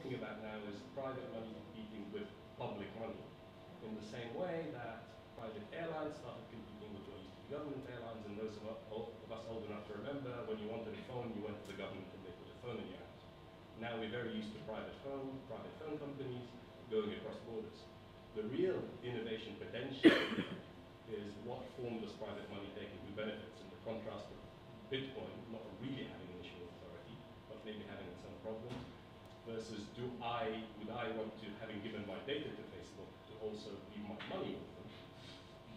talking about now is private money competing with public money, in the same way that private airlines started competing with what used to be government airlines, and those of us old enough to remember, when you wanted a phone, you went to the government and they put a phone in your house. Now we're very used to private phone companies going across borders. The real innovation potential is what form does private money take and who benefits, in the contrast of Bitcoin not really having initial authority, but maybe having some problems, versus would I want to, having given my data to Facebook, to also leave my money with them,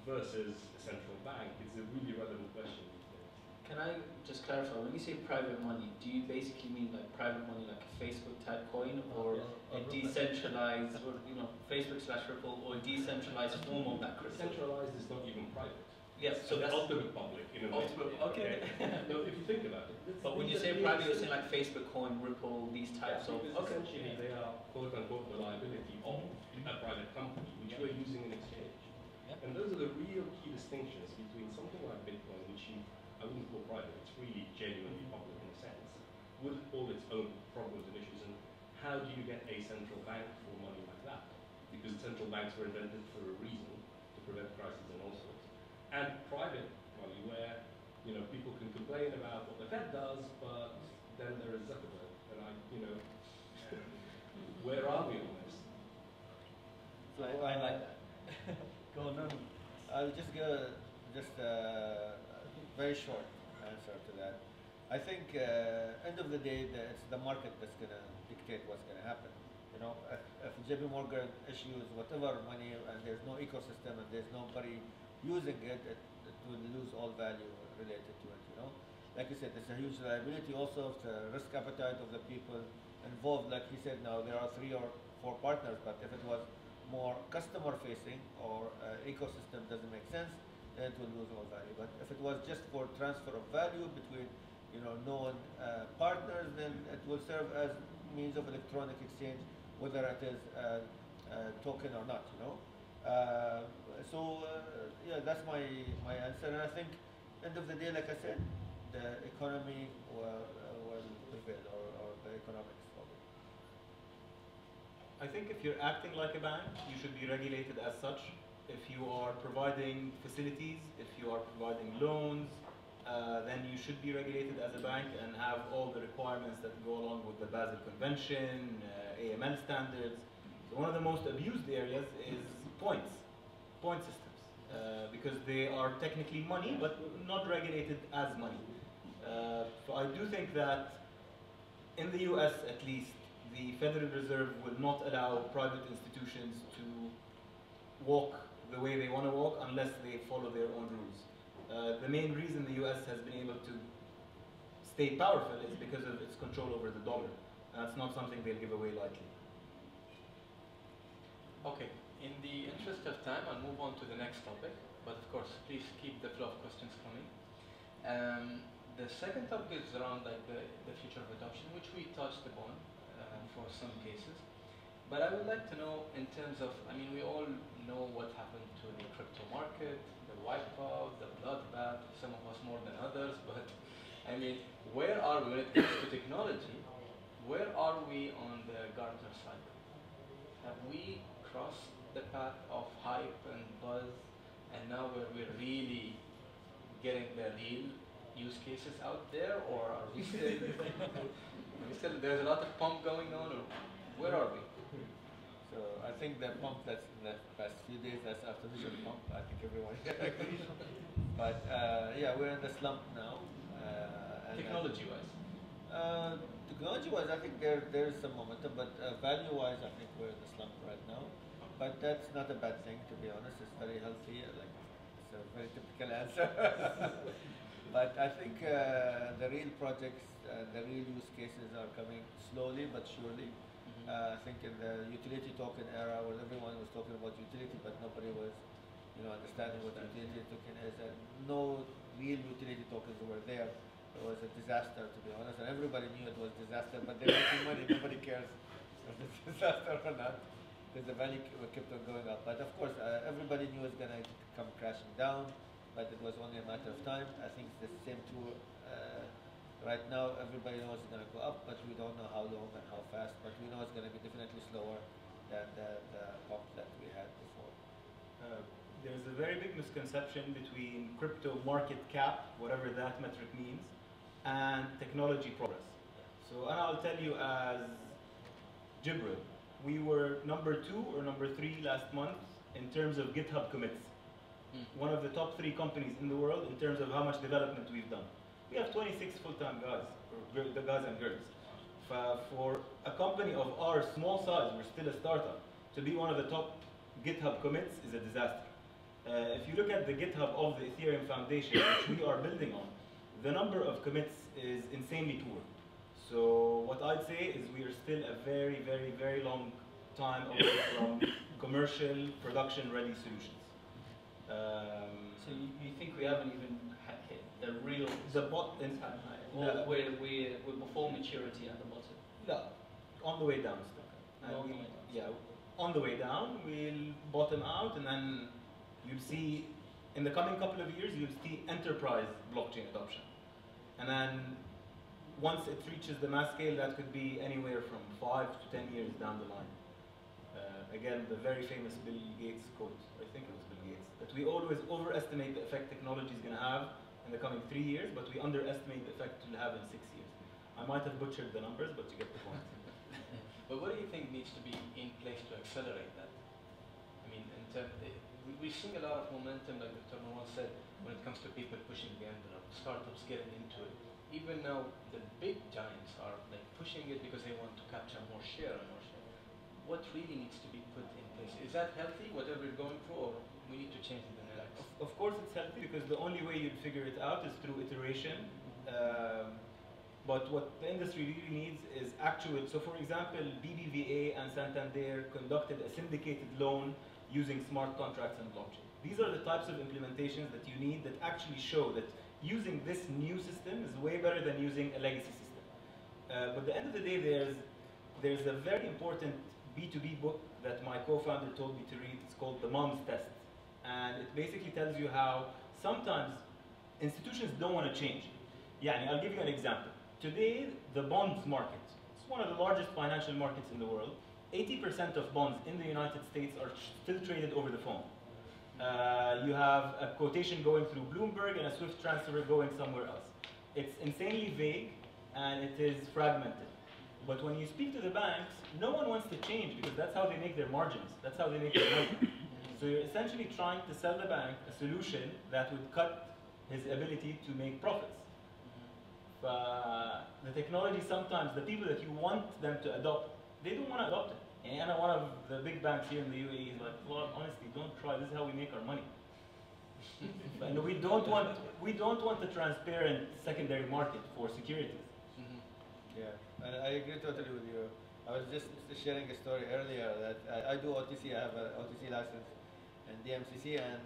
versus a central bank? It's a really relevant question these days. Can I just clarify, when you say private money, do you basically mean like private money like a Facebook type coin, or a decentralized, or Facebook/Ripple, or decentralized form of that crypto? Decentralized is not even private. Yes, so the ultimate public in a way. Okay. No, if you think about it. But when you say private, you're saying like Facebook coin, Ripple, these types of. Essentially, they are quote unquote the liability of a private company, which we're using in exchange. And those are the real key distinctions between something like Bitcoin, which I wouldn't call private, it's really genuinely public in a sense, with all its own problems and issues. And how do you get a central bank for money like that? Because central banks were invented for a reason, to prevent crises and all sorts. And private money, where people can complain about what the Fed does, but then there is Zuckerberg, and where are we on this? So I like that. Go on. I'll just give a very short answer to that. I think end of the day, it's the market that's going to dictate what's going to happen. If JP Morgan issues whatever money and there's no ecosystem and there's nobody using it, it will lose all value related to it. Like you said, it's a huge liability. Also, the risk appetite of the people involved. Like he said, now there are 3 or 4 partners, but if it was more customer facing or ecosystem doesn't make sense, then it will lose all value. But if it was just for transfer of value between known partners, then it will serve as means of electronic exchange, whether it is token or not. Yeah, that's my answer. And I think end of the day, like I said, the economy will prevail, or the economics will. I think if you're acting like a bank, you should be regulated as such. If you are providing facilities, if you are providing loans, then you should be regulated as a bank and have all the requirements that go along with the Basel Convention, AML standards. So one of the most abused areas is point systems, because they are technically money, but not regulated as money. So I do think that in the US, at least, the Federal Reserve will not allow private institutions to walk the way they want to walk unless they follow their own rules. The main reason the US has been able to stay powerful is because of its control over the dollar. That's not something they'll give away lightly. Okay, in the interest of time, I'll move on to the next topic. But of course, please keep the flow of questions coming. The second topic is around the future of adoption, which we touched upon for some cases. But I would like to know, in terms of, we all know what happened to the crypto market, the wipeout, the bloodbath, some of us more than others, but where are we when it comes to technology? Where are we on the Gartner cycle? Have we crossed the path of hype and buzz, and now we're really getting the real use cases out there, or are we still, there's a lot of pump going on, or where are we? So I think the pump that's in the past few days, that's artificial pump. I think everyone agrees. But yeah, we're in the slump now. Technology-wise? Technology-wise, I think there is some momentum, but value-wise, I think we're in the slump right now. But that's not a bad thing, to be honest. It's very healthy. It's a very typical answer. But I think the real projects, the real use cases are coming slowly but surely. I think in the utility token era, where everyone was talking about utility, but nobody was, understanding what utility token is, and no real utility tokens were there. It was a disaster, to be honest, and everybody knew it was a disaster. But they're making money; nobody cares if it's a disaster or not, because the value kept on going up. But of course, everybody knew it was going to come crashing down, but it was only a matter of time. I think it's the same too. Right now, everybody knows it's going to go up, but we don't know how long and how fast. But we know it's going to be than the pump that we had before. There's a very big misconception between crypto market cap, whatever that metric means, and technology progress. So, and I'll tell you as Jibril, we were number 2 or number 3 last month in terms of GitHub commits. One of the top 3 companies in the world in terms of how much development we've done. We have 26 full-time guys, or the guys and girls. For a company of our small size, we're still a startup, to be one of the top GitHub commits is a disaster. If you look at the GitHub of the Ethereum Foundation, which we are building on, the number of commits is insanely poor. So what I'd say is we are still a very, very, very long time away from commercial, production-ready solutions. So you think we haven't even hit the real No. we're before maturity at the bottom? No, on the way down still. And yeah, on the way down, we'll bottom out, and then you'll see, in the coming couple of years, you'll see enterprise blockchain adoption. And then once it reaches the mass scale, that could be anywhere from 5 to 10 years down the line. Again, the very famous Bill Gates quote, I think it was Bill Gates, that we always overestimate the effect technology is going to have in the coming 3 years, but we underestimate the effect it will have in 6 years. I might have butchered the numbers, but you get the point. But what do you think needs to be in place to accelerate that? I mean, we're seeing a lot of momentum, like Dr. Marwan said, when it comes to people pushing the envelope, startups getting into it. Even now, the big giants are like pushing it because they want to capture more share and more share. What really needs to be put in place? Is that healthy, whatever you're going through, or we need to change the dynamics? Of course it's healthy, because the only way you'd figure it out is through iteration. But what the industry really needs is actual, so for example, BBVA and Santander conducted a syndicated loan using smart contracts and blockchain. These are the types of implementations that you need that actually show that using this new system is way better than using a legacy system. But at the end of the day, there's a very important B2B book that my co-founder told me to read. It's called The Mom's Test. And it basically tells you how sometimes institutions don't want to change. Yeah, I'll give you an example. Today, the bonds market, it's one of the largest financial markets in the world. 80% of bonds in the United States are still traded over the phone. You have a quotation going through Bloomberg and a SWIFT transfer going somewhere else. It's insanely vague and it is fragmented. But when you speak to the banks, no one wants to change because that's how they make their margins. That's how they make their money. So you're essentially trying to sell the bank a solution that would cut his ability to make profits. The technology sometimes, the people that you want them to adopt, they don't want to adopt it. And one of the big banks here in the UAE is like, well, honestly, don't try. This is how we make our money. And we don't want a transparent secondary market for securities. Yeah, and I agree totally with you. I was just sharing a story earlier that I do OTC. I have an OTC license in DMCC, and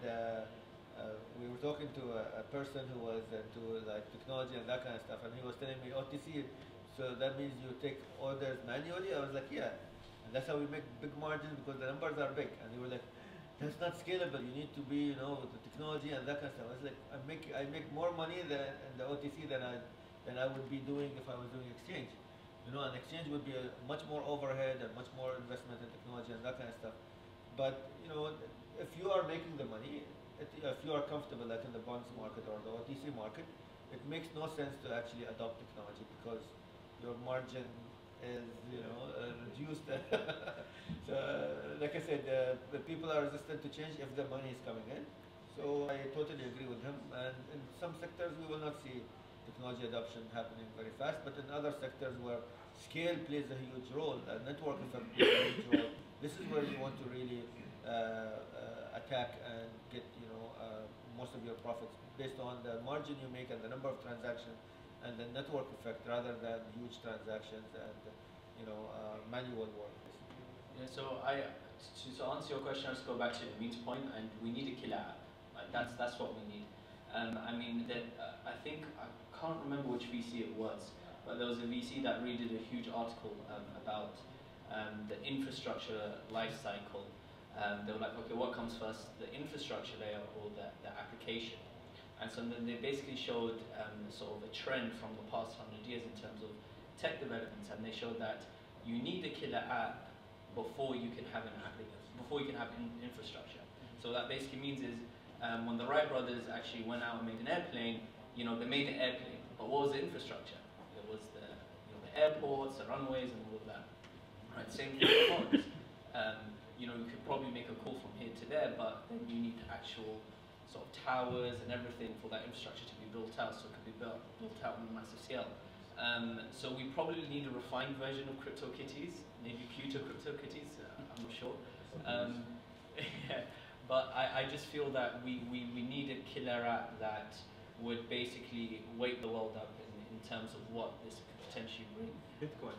we were talking to a person who was into like technology and that kind of stuff, and he was telling me OTC. So that means you take orders manually. I was like, yeah, and that's how we make big margins because the numbers are big. And he was like, that's not scalable. You need to be, with the technology and that kind of stuff. I was like, I make more money in the OTC than I would be doing if I was doing exchange. An exchange would be a much more overhead and much more investment in technology and that kind of stuff. But if you are making the money, if you are comfortable like in the bonds market or the OTC market, it makes no sense to actually adopt technology because your margin is reduced. So, like I said, the people are resistant to change if the money is coming in. So I totally agree with him. And in some sectors we will not see technology adoption happening very fast, but in other sectors where scale plays a huge role, network effect plays a huge role, this is where you want to really attack and get most of your profits based on the margin you make and the number of transactions and the network effect rather than huge transactions and manual work. Yeah, so to answer your question, let's go back to Amin's point, and we need a killer app. Like that's what we need. I mean, I think I can't remember which VC it was, but there was a VC that redid a huge article about the infrastructure life cycle. They were like, okay, what comes first, the infrastructure layer or the application? And so then they basically showed sort of a trend from the past 100 years in terms of tech developments, and they showed that you need a killer app before you can have before you can have infrastructure. So what that basically means is when the Wright brothers actually went out and made an airplane, you know, they made the airplane, but what was the infrastructure? It was the airports, the runways, and all of that. Right, same thing with phones. You know, you could probably make a call from here to there, but then you need actual sort of towers and everything for that infrastructure to be built out, so it could be built out on a massive scale. So we probably need a refined version of CryptoKitties, maybe Pluto CryptoKitties, I'm not sure. Yeah, but I just feel that we need a killer app that would basically wake the world up in terms of what this could potentially bring. Bitcoin.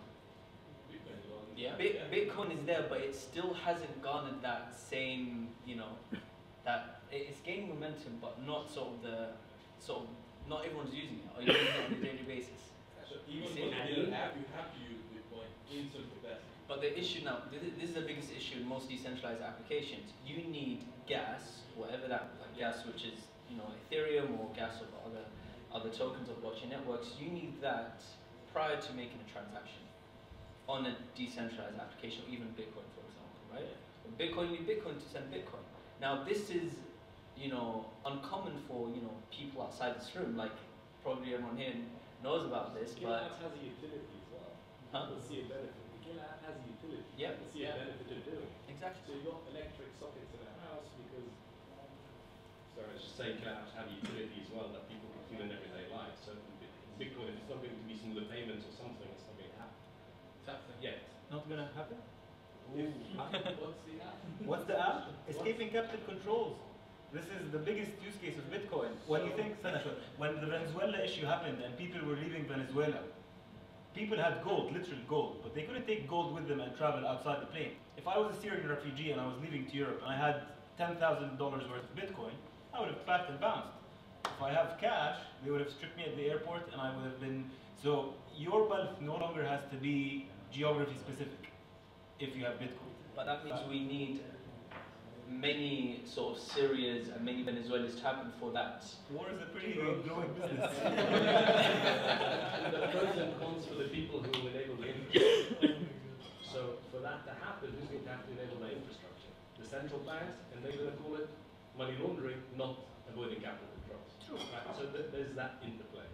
Yeah, Bitcoin is there, but it still hasn't garnered that same, you know, that it's gaining momentum, but not not everyone's using it or using it on a daily basis. So even for the real app, you have to use Bitcoin in some capacity. But the issue now, this is the biggest issue in most decentralized applications. You need gas, whatever that, like gas, which is, you know, Ethereum or gas or other tokens of blockchain networks. You need that prior to making a transaction on a decentralized application, or even Bitcoin, for example, right? Bitcoin, you need Bitcoin to send Bitcoin. Now, this is, you know, uncommon for, you know, people outside this room. Like, probably everyone here knows about this, The but... app has a utility as well. Huh? People see a benefit. The killer app has a utility. Yep. People see a benefit of doing it. Exactly. So you've got electric sockets in a house because, sorry, I was just saying killer apps have a utility as well that people can feel in everyday life. So Bitcoin, if it's not going to be smoother payments or something, it's not going to happen. Yet. Not gonna happen? What's the app? What's the app? Escaping capital controls. This is the biggest use case of Bitcoin. When you think, Senator, when the Venezuela issue happened and people were leaving Venezuela, people had gold, literal gold, but they couldn't take gold with them and travel outside the plane. If I was a Syrian refugee and I was leaving to Europe and I had $10,000 worth of Bitcoin, I would have packed and bounced. If I have cash, they would have stripped me at the airport and I would have been... So your wealth no longer has to be geography specific if you have Bitcoin. But that means we need many sort of Syrians and many Venezuelans to happen for that. War is a pretty growing business. And the pros and cons for the people who will enable the infrastructure. So for that to happen, who's going to have to enable the infrastructure? The central banks, and they're going to call it money laundering, not avoiding capital controls. True. Right? So there's that interplay.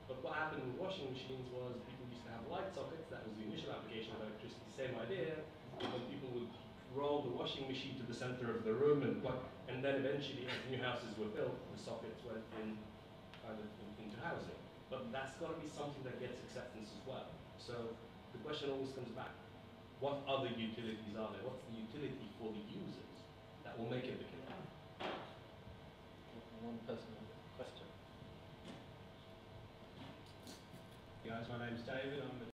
But what happened with washing machines was people used to have light sockets. That was the initial application of electricity. Same idea. When people would roll the washing machine to the center of the room and plug, and then eventually, as new houses were built, the sockets went in kind of into housing. But that's got to be something that gets acceptance as well. So the question always comes back: what other utilities are there? What's the utility for the users that will make it the killer? One personal question. Guys, my name's David. I'm a